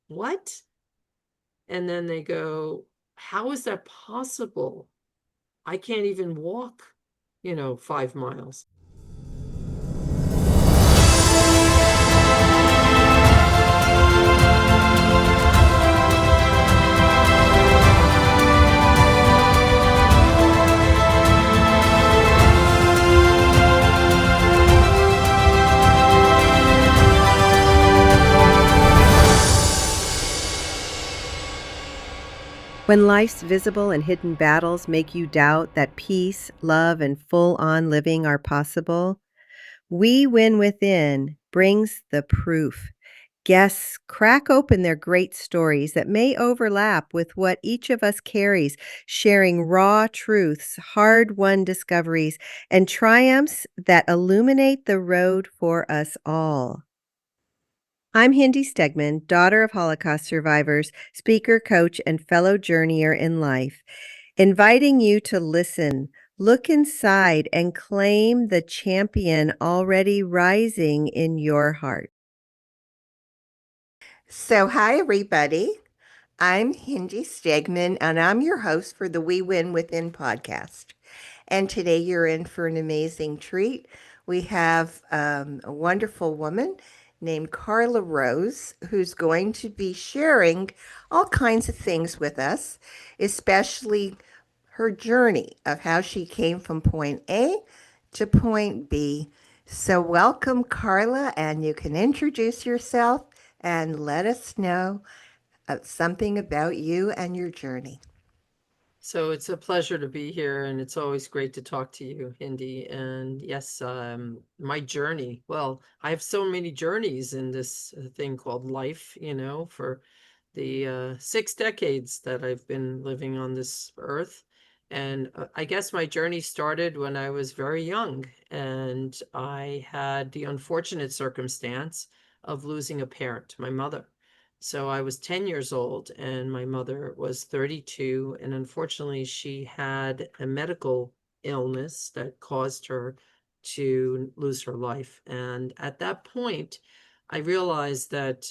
what? And then they go, how is that possible? I can't even walk, 5 miles. When life's visible and hidden battles make you doubt that peace, love, and full on living are possible, We Win Within brings the proof. Guests crack open their great stories that may overlap with what each of us carries, sharing raw truths, hard won discoveries, and triumphs that illuminate the road for us all. I'm Hindi Stegman, daughter of Holocaust survivors, speaker, coach, and fellow journeyer in life, inviting you to listen, look inside, and claim the champion already rising in your heart. So, hi, everybody. I'm Hindi Stegman, and I'm your host for the We Win Within podcast. And today you're in for an amazing treat. We have a wonderful woman named Carla Rose who's going to be sharing all kinds of things with us, especially her journey of how she came from point A to point B. So, welcome, Carla, and you can introduce yourself and let us know something about you and your journey. So it's a pleasure to be here, and it's always great to talk to you, Hindi. And yes, my journey. Well, I have so many journeys in this thing called life, for the 6 decades that I've been living on this earth. And I guess my journey started when I was very young, and I had the unfortunate circumstance of losing a parent, my mother. So I was 10 years old and my mother was 32. And unfortunately, she had a medical illness that caused her to lose her life. And at that point, I realized that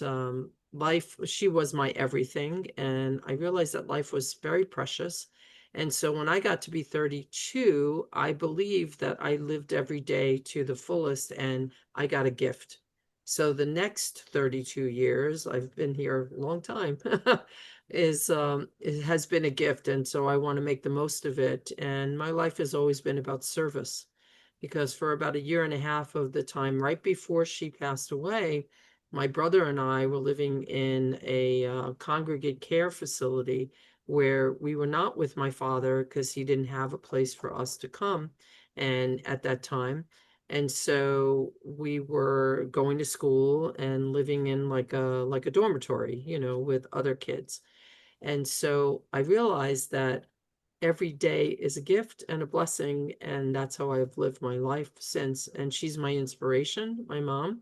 she was my everything. And I realized that life was very precious. And so when I got to be 32, I believed that I lived every day to the fullest and I got a gift. So the next 32 years, I've been here a long time, it has been a gift. And so I want to make the most of it. And my life has always been about service because for about a year and a half of the time, right before she passed away, my brother and I were living in a congregate care facility where we were not with my father because he didn't have a place for us to come. And at that time, and so we were going to school and living in like a dormitory, with other kids. And so I realized that every day is a gift and a blessing, and that's how I've lived my life since. And she's my inspiration, my mom,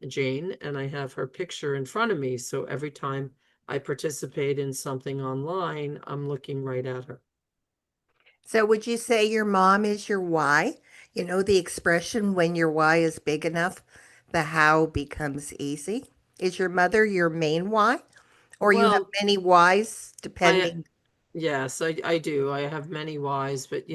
Jane, and I have her picture in front of me. So every time I participate in something online, I'm looking right at her. So, would you say your mom is your why? You know, the expression when your why is big enough, the how becomes easy. Is your mother your main why? Or you have Well, many whys I depending? Yes, I do. I have many whys, but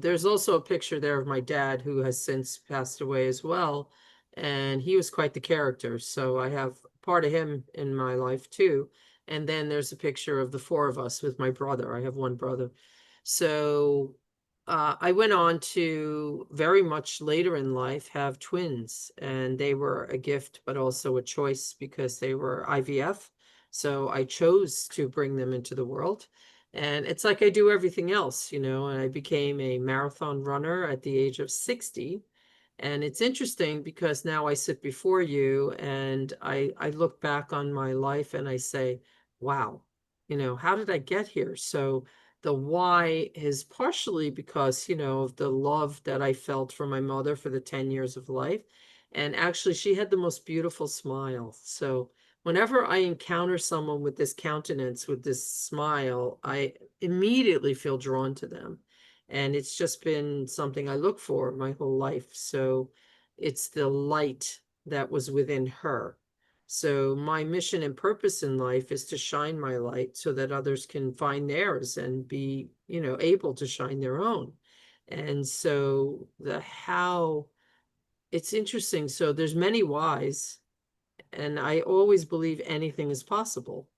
there's also a picture there of my dad who has since passed away as well, and he was quite the character. So I have part of him in my life too. And then there's a picture of the four of us with my brother. I have one brother. So I went on to very much later in life have twins, and they were a gift, but also a choice because they were IVF. So I chose to bring them into the world. And it's like I do everything else, and I became a marathon runner at the age of 60. And it's interesting because now I sit before you and I look back on my life and I say, wow, how did I get here? So the why is partially because, of the love that I felt for my mother for the 10 years of life. And actually, she had the most beautiful smile. So whenever I encounter someone with this countenance, with this smile, I immediately feel drawn to them. And it's just been something I look for my whole life. So it's the light that was within her. So my mission and purpose in life is to shine my light so that others can find theirs and be, able to shine their own. And so the how, it's interesting. So there's many whys, and I always believe anything is possible.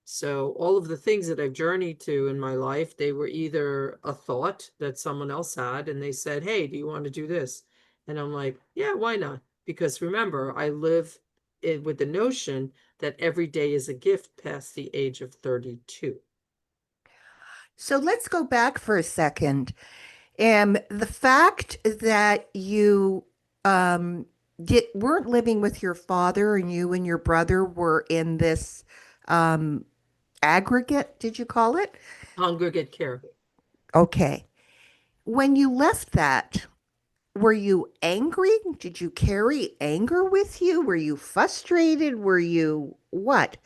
So all of the things that I've journeyed to in my life, they were either a thought that someone else had and they said, "Hey, do you want to do this?" And I'm like, "Yeah, why not?" Because remember, I live with the notion that every day is a gift past the age of 32. So let's go back for a second. The fact that you weren't living with your father and you and your brother were in this um, aggregate, did you call it? Congregate care. Okay. When you left that, were you angry? Did you carry anger with you? Were you frustrated? Were you what?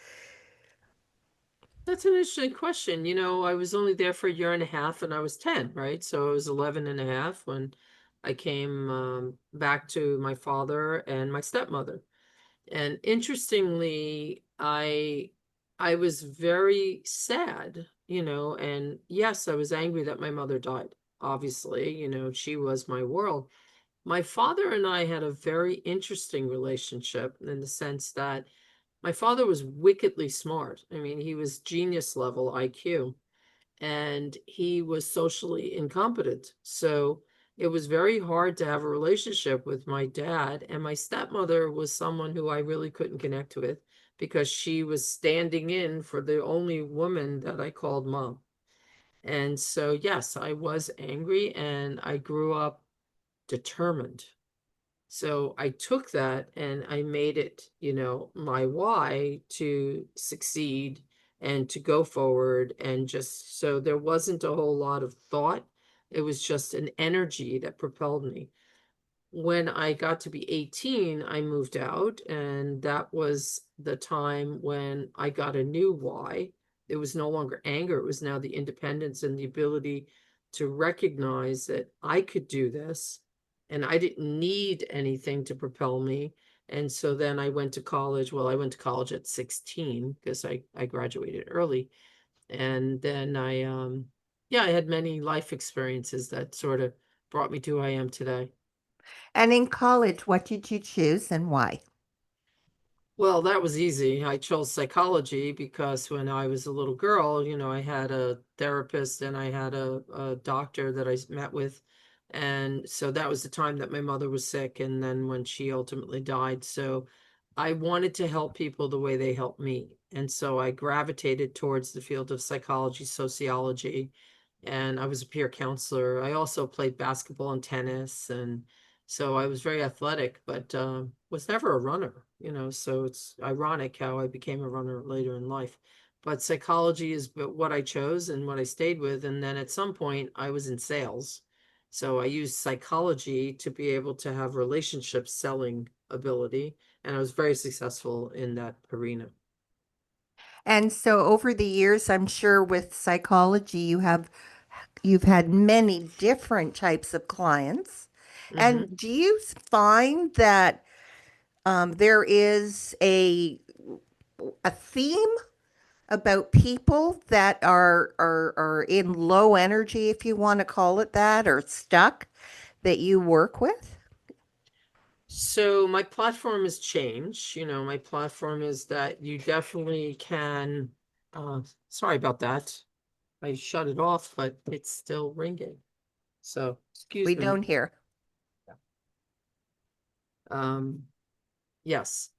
That's an interesting question. I was only there for a year and a half and I was 10, right? So I was 11 and a half when I came back to my father and my stepmother. And interestingly, I was very sad, and yes, I was angry that my mother died. Obviously, she was my world. My father and I had a very interesting relationship in the sense that my father was wickedly smart. I mean, he was genius level IQ and he was socially incompetent. So it was very hard to have a relationship with my dad. And my stepmother was someone who I really couldn't connect with because she was standing in for the only woman that I called mom. And so, yes, I was angry and I grew up determined. So I took that and I made it, my why to succeed and to go forward. And just so there wasn't a whole lot of thought. It was just an energy that propelled me. When I got to be 18, I moved out, and that was the time when I got a new why. It was no longer anger, it was now the independence and the ability to recognize that I could do this and I didn't need anything to propel me. And so then I went to college. Well, I went to college at 16 because I graduated early. And then yeah, I had many life experiences that sort of brought me to who I am today. And in college, what did you choose and why? Well, that was easy. I chose psychology because when I was a little girl, I had a therapist and I had a doctor that I met with. And so that was the time that my mother was sick and then when she ultimately died. So I wanted to help people the way they helped me. And so I gravitated towards the field of psychology, sociology, and I was a peer counselor. I also played basketball and tennis, and so I was very athletic, but was never a runner, So it's ironic how I became a runner later in life. But psychology is what I chose and what I stayed with. And then at some point, I was in sales. So I used psychology to be able to have relationship selling ability. And I was very successful in that arena. And so over the years, I'm sure with psychology, you've had many different types of clients. Hmm. And do you find that there is a theme about people that are in low energy, if you want to call it that, or stuck that you work with? So my platform has changed. My platform is that you definitely can, sorry about that. I shut it off, but it's still ringing. So We excuse me. don't hear. Um, yes.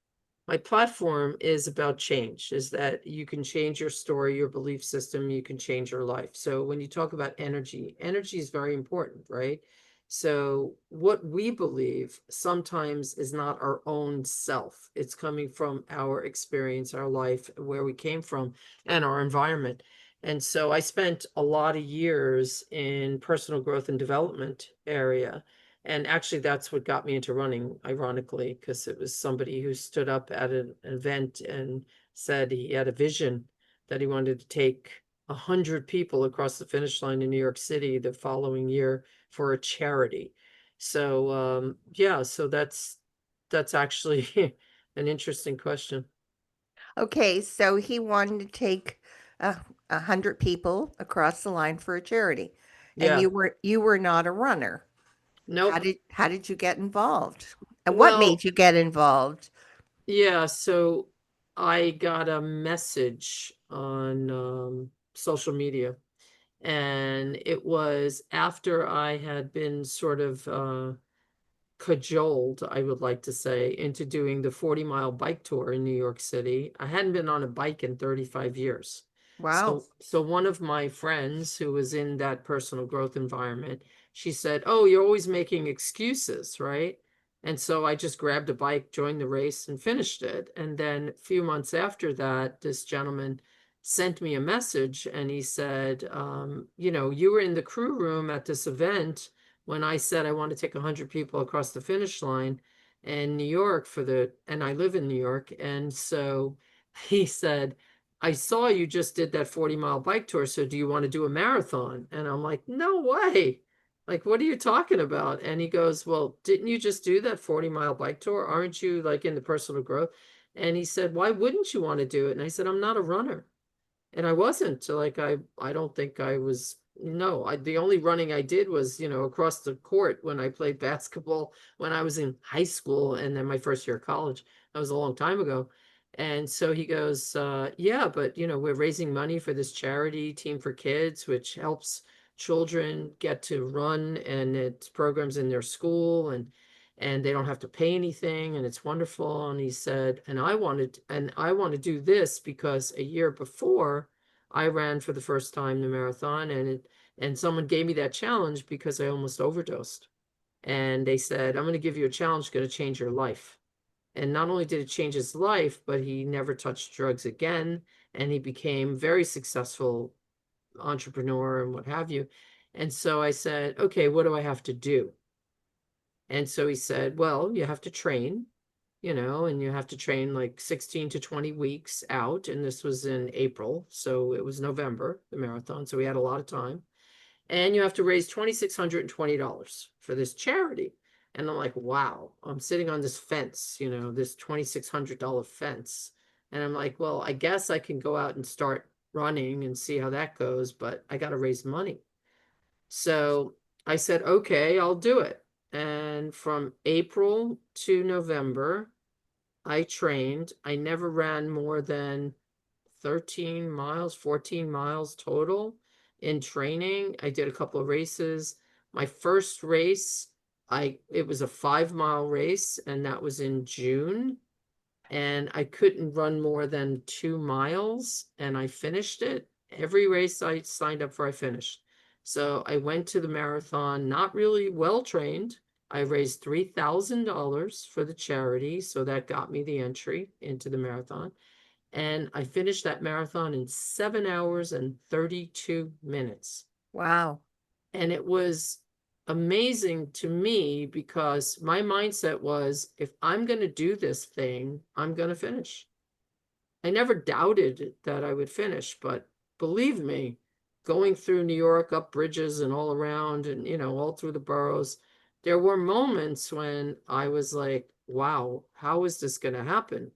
My platform is about change, is that you can change your story, your belief system, you can change your life. So when you talk about energy, energy is very important, right? So what we believe sometimes is not our own self. It's coming from our experience, our life, where we came from, and our environment. And so I spent a lot of years in personal growth and development area, and actually, that's what got me into running, ironically, because it was somebody who stood up at an event and said he had a vision that he wanted to take 100 people across the finish line in New York City the following year for a charity. So yeah, so that's actually an interesting question. Okay, so he wanted to take a 100 people across the line for a charity, and Yeah. you were not a runner. Nope. How did you get involved? And what Well, made you get involved? yeah, so I got a message on social media, and it was after I had been sort of cajoled, I would like to say, into doing the 40-mile bike tour in New York City. I hadn't been on a bike in 35 years. Wow. So one of my friends who was in that personal growth environment, she said, "Oh, you're always making excuses, right?" And so I just grabbed a bike, joined the race, and finished it. And then a few months after that, this gentleman sent me a message and he said, you were in the crew room at this event when I said I want to take 100 people across the finish line in New York and I live in New York. And so he said, I saw you just did that 40-mile bike tour. So do you want to do a marathon? And I'm like, no way. Like, what are you talking about? And he goes, well, didn't you just do that 40-mile bike tour? Aren't you like into personal growth? And he said, why wouldn't you want to do it? And I said, I'm not a runner. And I wasn't. So like I don't think I was. No, the only running I did was, across the court when I played basketball when I was in high school and then my first year of college. That was a long time ago. And so he goes, yeah, but we're raising money for this charity, Team for Kids, which helps children get to run, and it's programs in their school, and they don't have to pay anything, and it's wonderful. And he said, and I want to do this because a year before I ran for the first time the marathon, and someone gave me that challenge because I almost overdosed. And they said, I'm going to give you a challenge, going to change your life. And not only did it change his life, but he never touched drugs again, and he became very successful entrepreneur and what have you. And so I said, okay, what do I have to do? And so he said, well, you have to train, and you have to train like 16 to 20 weeks out. And this was in April. So it was November, the marathon. So we had a lot of time. And you have to raise $2,620 for this charity. And I'm like, wow, I'm sitting on this fence, this $2,600 fence. And I'm like, well, I guess I can go out and start running and see how that goes, but I got to raise money. So I said, okay, I'll do it. And from April to November, I trained. I never ran more than 13 miles, 14 miles total in training. I did a couple of races. My first race, it was a 5-mile race, and that was in June. And I couldn't run more than 2 miles, and I finished it. Every race I signed up for, I finished. So I went to the marathon, not really well trained. I raised $3,000 for the charity, so that got me the entry into the marathon. And I finished that marathon in 7 hours and 32 minutes. Wow. And it was amazing to me because my mindset was, if I'm going to do this thing, I'm going to finish. I never doubted that I would finish, but believe me, going through New York, up bridges and all around and, all through the boroughs, there were moments when I was like, wow, how is this going to happen?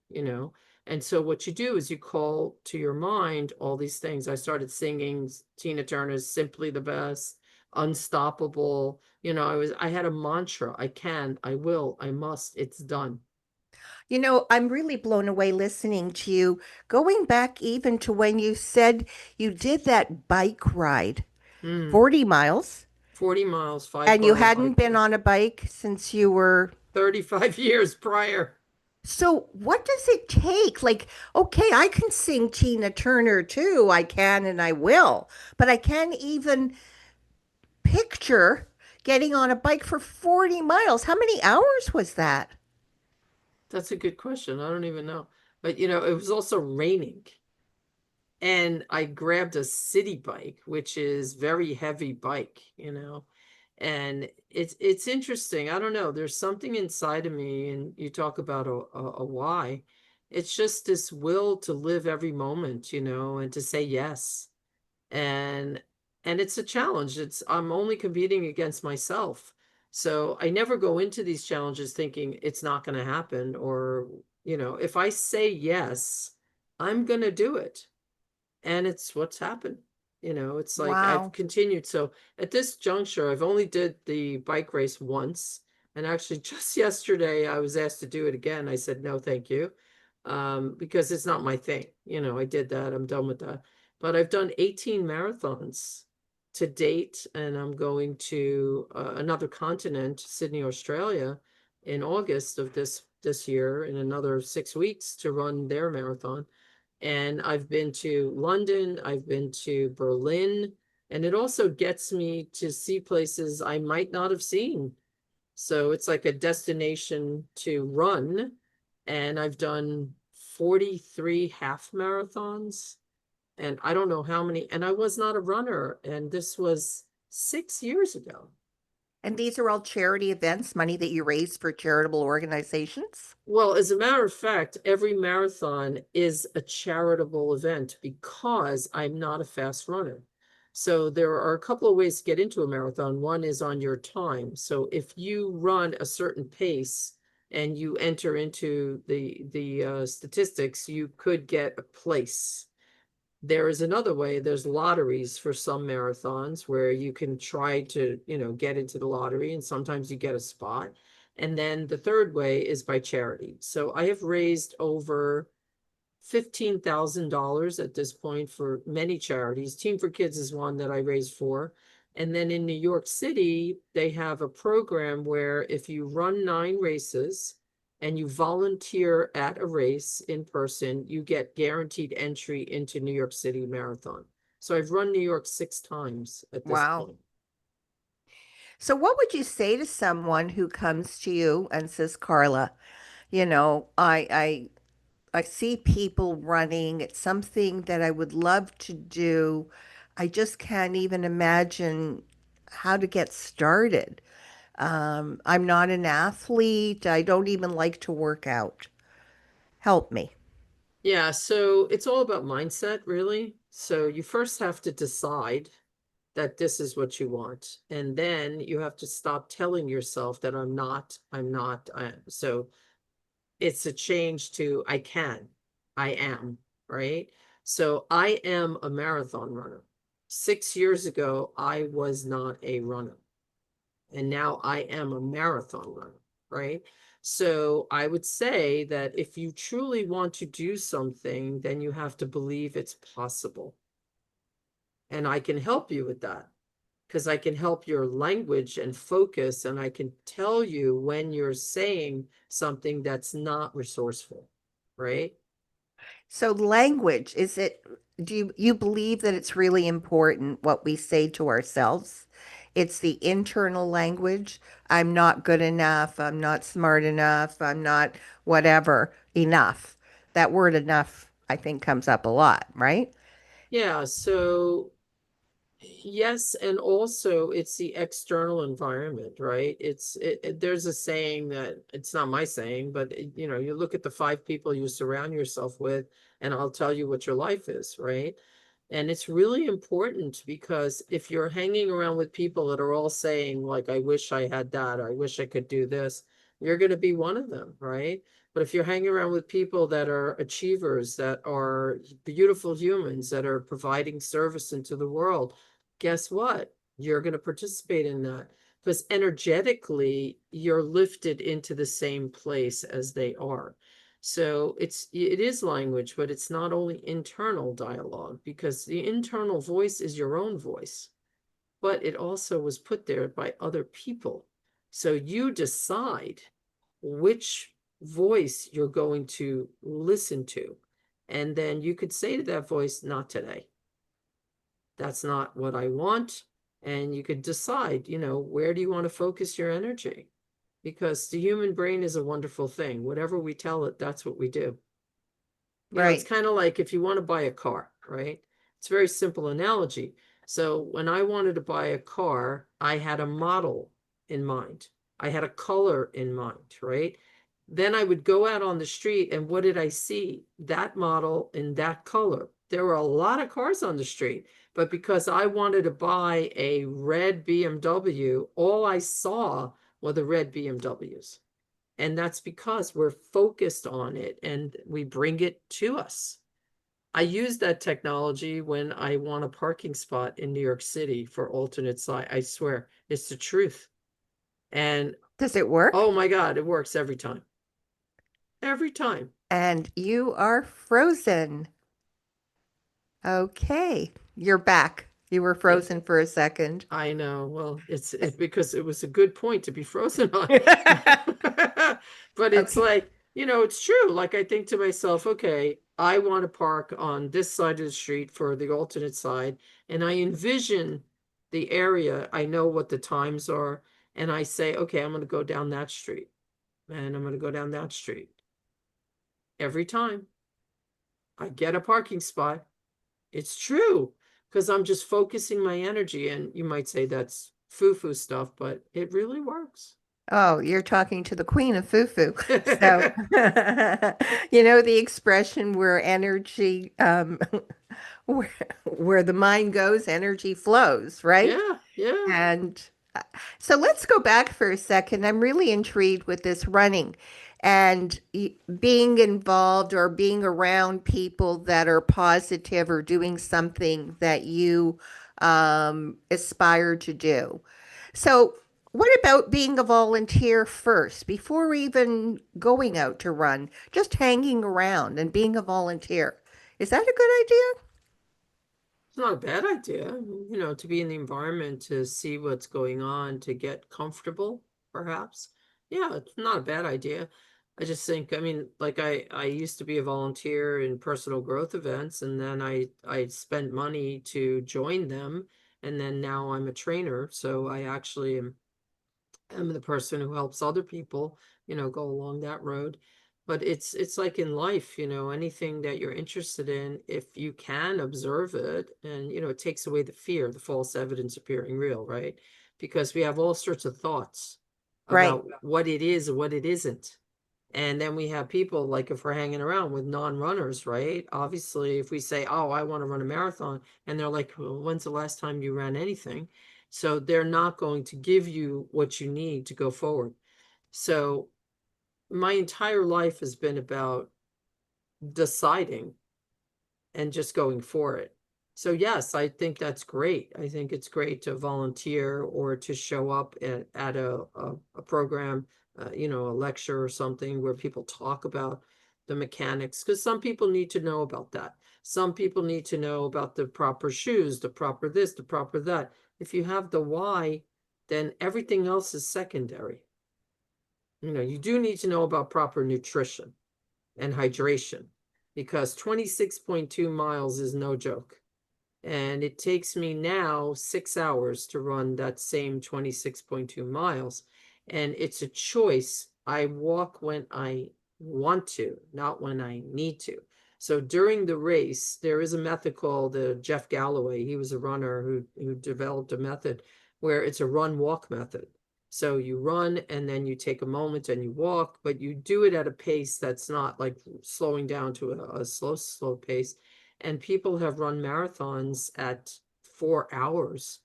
And so what you do is you call to your mind all these things. I started singing Tina Turner's Simply the Best, Unstoppable. I had a mantra. I can, I will, I must, it's done. You know, I'm really blown away listening to you. Going back even to when you said you did that bike ride, Mm, 40 miles, 40 miles, five and you borough hadn't bike been tour. on a bike since you were. 35 years prior. So, what does it take? Like, okay, I can sing Tina Turner too. I can and I will, but I can't even picture getting on a bike for 40 miles. How many hours was that? That's a good question. I don't even know. But it was also raining. And I grabbed a city bike, which is very heavy bike. And it's interesting. I don't know. There's something inside of me, and you talk about a why. It's just this will to live every moment, and to say yes. and and it's a challenge. I'm only competing against myself, so I never go into these challenges thinking it's not going to happen, or If I say yes, I'm going to do it. And it's what's happened. It's like I've Wow. continued. So at this juncture, I've only did the bike race once. And actually just yesterday I was asked to do it again. I said, no, thank you. Because it's not my thing. I did that. I'm done with that. But I've done 18 marathons to date, and I'm going to another continent, Sydney, Australia, in August of this year, in another 6 weeks to run their marathon. And I've been to London, I've been to Berlin, and it also gets me to see places I might not have seen. So it's like a destination to run. And I've done 43 half marathons, and I don't know how many. And I was not a runner, and this was 6 years ago. And these are all charity events, money that you raise for charitable organizations? Well, as a matter of fact, every marathon is a charitable event because I'm not a fast runner. So there are a couple of ways to get into a marathon. One is on your time. So if you run a certain pace and you enter into the statistics, you could get a place. There is another way. There's lotteries for some marathons where you can try to, get into the lottery, and sometimes you get a spot. And then the third way is by charity. So I have raised over $15,000 at this point for many charities. Team for Kids is one that I raised for. And then in New York City, they have a program where if you run 9 races and you volunteer at a race in person, you get guaranteed entry into New York City Marathon. So I've run New York 6 times at this Wow. point. So, what would you say to someone who comes to you and says, Carla, you know, I see people running. It's something that I would love to do. I just can't even imagine how to get started. I'm not an athlete. I don't even like to work out. Help me. Yeah, so it's all about mindset, really. So you first have to decide that this is what you want. And then you have to stop telling yourself that I'm not. So it's a change to I can, I am, right? So I am a marathon runner. 6 years ago, I was not a runner. And now I am a marathon runner, right? So I would say that if you truly want to do something, then you have to believe it's possible. And I can help you with that because I can help your language and focus, and I can tell you when you're saying something that's not resourceful, right? So, language, do you believe that it's really important what we say to ourselves? It's the internal language. I'm not good enough. I'm not smart enough. I'm not whatever enough. That word enough, I think, comes up a lot, right? Yeah, so yes, and also it's the external environment, right? There's a saying that it's not my saying, but you look at the 5 people you surround yourself with, and I'll tell you what your life is, right? And it's really important because if you're hanging around with people that are all saying, like, I wish I had that, or I wish I could do this, you're going to be one of them, right? But if you're hanging around with people that are achievers, that are beautiful humans, that are providing service into the world, guess what? You're going to participate in that because energetically, you're lifted into the same place as they are. So it is language, but it's not only internal dialogue, because the internal voice is your own voice, but it also was put there by other people. So you decide which voice you're going to listen to. And then you could say to that voice, not today. That's not what I want. And you could decide, where do you want to focus your energy? Because the human brain is a wonderful thing. Whatever we tell it, that's what we do. It's Right. kind of like if you want to buy a car, right? It's a very simple analogy. So when I wanted to buy a car, I had a model in mind. I had a color in mind, right? Then I would go out on the street, and what did I see? That model in that color. There were a lot of cars on the street, but because I wanted to buy a red BMW, all I saw were the red BMWs. And that's because we're focused on it and we bring it to us. I use that technology when I want a parking spot in New York City for alternate side. I swear, it's the truth. And Does it work? oh my God, it works every time. Every time. And you are frozen. Okay, you're back. You were Yeah, frozen for a second. I know. Well, it's because it was a good point to be frozen on. But it's Okay. like, it's true. Like I think to myself, okay, I want to park on this side of the street for the alternate side, and I envision the area. I know what the times are, and I say, okay, I'm going to go down that street, and I'm going to go down that street. Every time I get a parking spot, it's true, because I'm just focusing my energy, and you might say that's foo-foo stuff, but it really works. Oh, you're talking to the queen of foo-foo. So, you know the expression where energy, where, where the mind goes, energy flows, right? Yeah, yeah. And so let's go back for a second. I'm really intrigued with this running and being involved or being around people that are positive or doing something that you aspire to do. So, what about being a volunteer first, before even going out to run, just hanging around and being a volunteer? Is that a good idea? It's not a bad idea, to be in the environment, to see what's going on, to get comfortable, perhaps. Yeah, it's not a bad idea. I just think, I mean, like I used to be a volunteer in personal growth events, and then I spent money to join them, and then now I'm a trainer, so I actually am the person who helps other people, go along that road. But it's like in life, anything that you're interested in, if you can observe it, and it takes away the fear, the false evidence appearing real, right? Because we have all sorts of thoughts Right. about what it is and what it isn't. And then we have people, like if we're hanging around with non-runners, right? Obviously, if we say, "Oh, I want to run a marathon," and they're like, "Well, when's the last time you ran anything?" So they're not going to give you what you need to go forward. So my entire life has been about deciding and just going for it. So yes, I think that's great. I think it's great to volunteer or to show up at a program, a lecture or something where people talk about the mechanics, because some people need to know about that. Some people need to know about the proper shoes, the proper this, the proper that. If you have the why, then everything else is secondary. You do need to know about proper nutrition and hydration, because 26.2 miles is no joke. And it takes me now 6 hours to run that same 26.2 miles. And it's a choice. I walk when I want to, not when I need to. So during the race, there is a method called Jeff Galloway. He was a runner who developed a method where it's a run walk method. So you run and then you take a moment and you walk, but you do it at a pace that's not like slowing down to a slow pace. And people have run marathons at 4 hours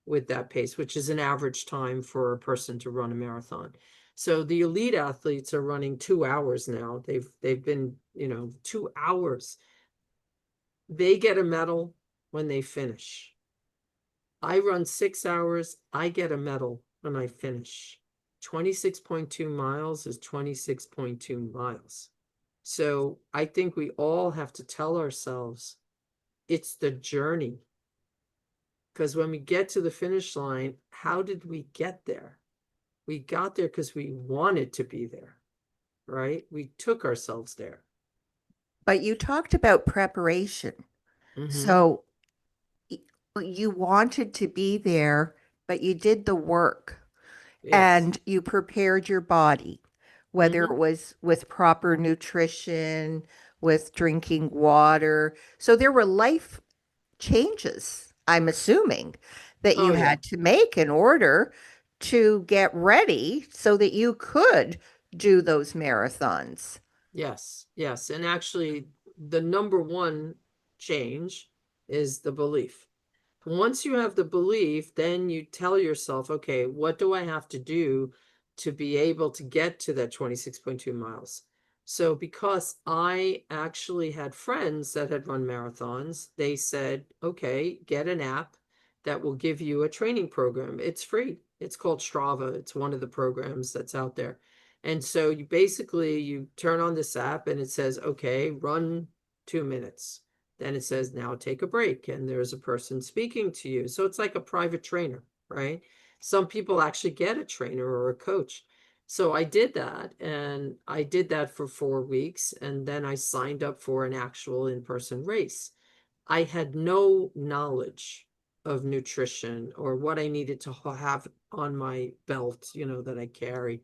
with that pace, which is an average time for a person to run a marathon. So the elite athletes are running 2 hours now. They've been, 2 hours. They get a medal when they finish. I run 6 hours, I get a medal when I finish. 26.2 miles is 26.2 miles. So I think we all have to tell ourselves it's the journey. Because when we get to the finish line, how did we get there? We got there because we wanted to be there, right? We took ourselves there. But you talked about preparation. Mm-hmm. So you wanted to be there, but you did the work Yes. and you prepared your body, whether Mm-hmm. it was with proper nutrition, with drinking water. So there were life changes, I'm assuming, that Oh, you yeah. had to make in order to get ready so that you could do those marathons. Yes. Yes. And actually, the number one change is the belief. Once you have the belief, then you tell yourself, okay, what do I have to do to be able to get to that 26.2 miles. So because I actually had friends that had run marathons, they said, okay, get an app that will give you a training program. It's free. It's called Strava. It's one of the programs that's out there. And so you basically you turn on this app and it says, okay, run 2 minutes. Then it says, now take a break. And there's a person speaking to you. So it's like a private trainer, right? Some people actually get a trainer or a coach. So I did that, and I did that for 4 weeks, and then I signed up for an actual in-person race. I had no knowledge of nutrition or what I needed to have on my belt, that I carry.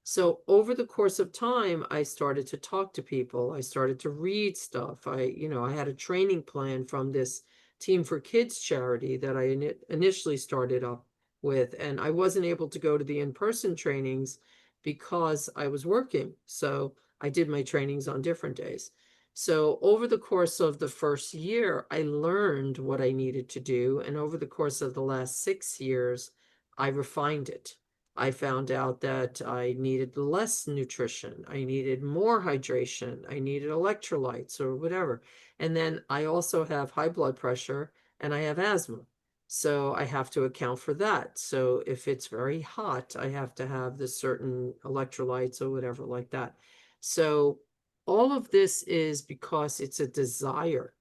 So over the course of time, I started to talk to people. I started to read stuff. I had a training plan from this Team for Kids charity that I initially started up with, and I wasn't able to go to the in-person trainings because I was working. So I did my trainings on different days. So over the course of the first year, I learned what I needed to do. And over the course of the last 6 years, I refined it. I found out that I needed less nutrition. I needed more hydration. I needed electrolytes or whatever. And then I also have high blood pressure and I have asthma. So I have to account for that. So if it's very hot, I have to have the certain electrolytes or whatever like that. So all of this is because it's a desire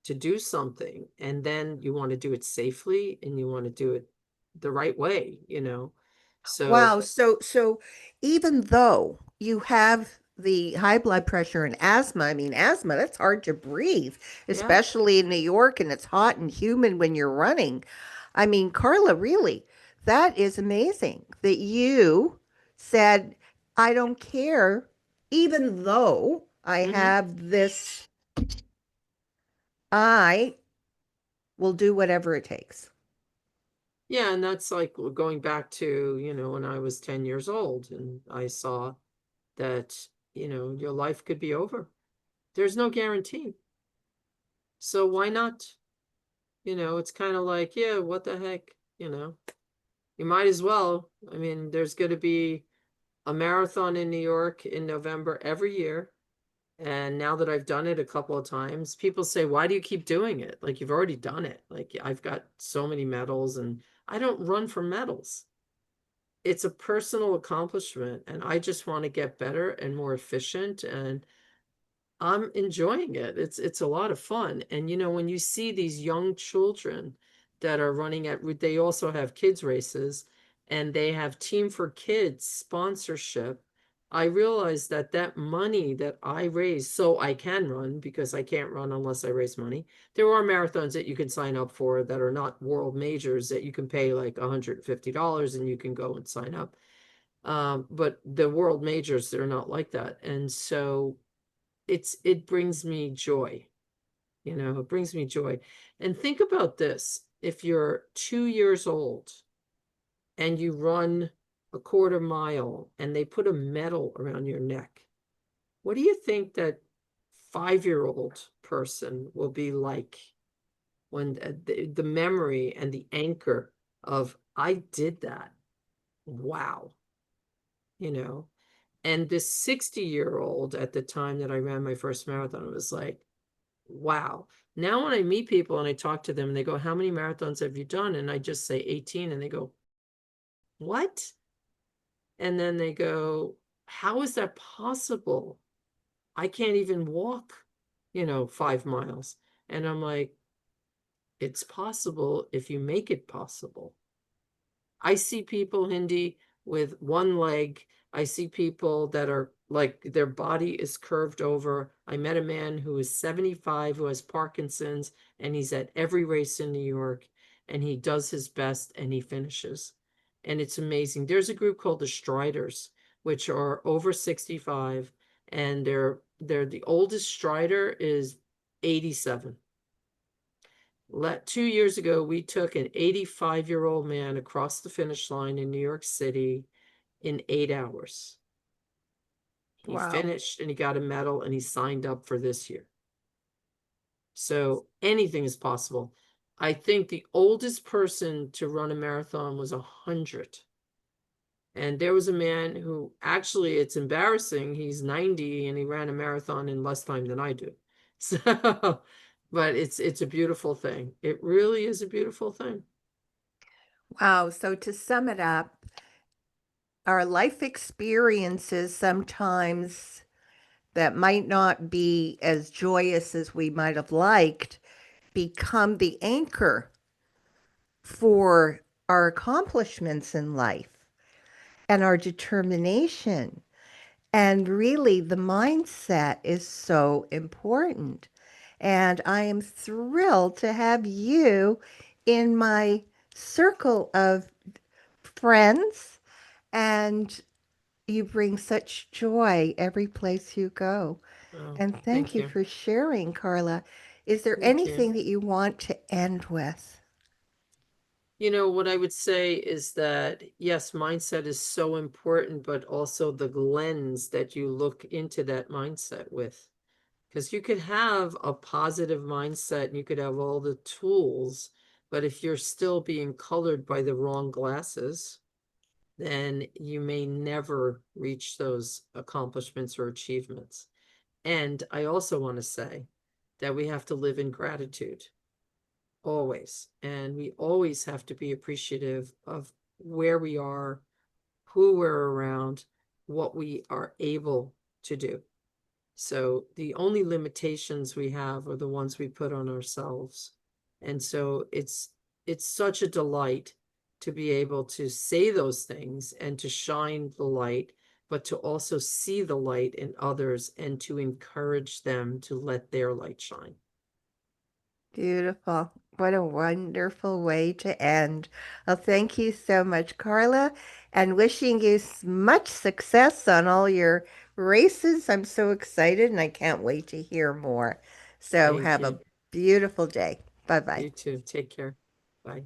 to do something, and then you want to do it safely and you want to do it the right way. So, Wow. So even though you have the high blood pressure and asthma, I mean, asthma, that's hard to breathe, yeah. especially in New York and it's hot and humid when you're running. I mean, Carla, really, that is amazing that you said, I don't care, even though I Hmm. have this, I will do whatever it takes. Yeah, and that's like going back to, when I was 10 years old and I saw that, your life could be over. There's no guarantee. So why not? It's kind of like, yeah, what the heck, you might as well. I mean, there's going to be a marathon in New York in November every year. And now that I've done it a couple of times, people say, why do you keep doing it? Like, you've already done it. Like, I've got so many medals, and I don't run for medals. It's a personal accomplishment, and I just want to get better and more efficient. And I'm enjoying it. It's a lot of fun. And when you see these young children that are running they also have kids races and they have Team for Kids sponsorship. I realize that that money that I raise so I can run, because I can't run unless I raise money. There are marathons that you can sign up for that are not world majors that you can pay like $150 and you can go and sign up. But the world majors, they're not like that. And so it brings me joy. It brings me joy. And think about this. If you're 2 years old and you run a quarter mile and they put a medal around your neck, what do you think that 5-year-old person will be like when the memory and the anchor of I did that? Wow. you know and this 60-year-old at the time that I ran my first marathon was like, wow. Now when I meet people and I talk to them and they go, how many marathons have you done? And I just say 18 and they go, what? And then they go, how is that possible? I can't even walk, 5 miles. And I'm like, it's possible if you make it possible. I see people, Hindi, with one leg. I see people that are like their body is curved over. I met a man who is 75 who has Parkinson's, and he's at every race in New York, and he does his best and he finishes. And it's amazing. There's a group called the Striders, which are over 65, and they're the oldest Strider is 87. 2 years ago, we took an 85-year-old man across the finish line in New York City in 8 hours. He Wow. finished and he got a medal and he signed up for this year. So anything is possible. I think the oldest person to run a marathon was 100. And there was a man who actually, it's embarrassing. He's 90 and he ran a marathon in less time than I do. So, but it's a beautiful thing. It really is a beautiful thing. Wow. So to sum it up, our life experiences sometimes that might not be as joyous as we might have liked become the anchor for our accomplishments in life and our determination. And really, the mindset is so important. And I am thrilled to have you in my circle of friends. And you bring such joy every place you go. Oh, And thank thank you you. for sharing, Carla. Is there Thank you. anything that you want to end with? You know, what I would say is that, yes, mindset is so important, but also the lens that you look into that mindset with. Because you could have a positive mindset and you could have all the tools, but if you're still being colored by the wrong glasses, then you may never reach those accomplishments or achievements. And I also want to say that we have to live in gratitude always. And we always have to be appreciative of where we are, who we're around, what we are able to do. So the only limitations we have are the ones we put on ourselves. And so it's such a delight to be able to say those things and to shine the light, but to also see the light in others and to encourage them to let their light shine. Beautiful. What a wonderful way to end. Well, thank you so much, Carla, and wishing you much success on all your races. I'm so excited and I can't wait to hear more. So Thank have you. a beautiful day. Bye bye. You too. Take care. Bye.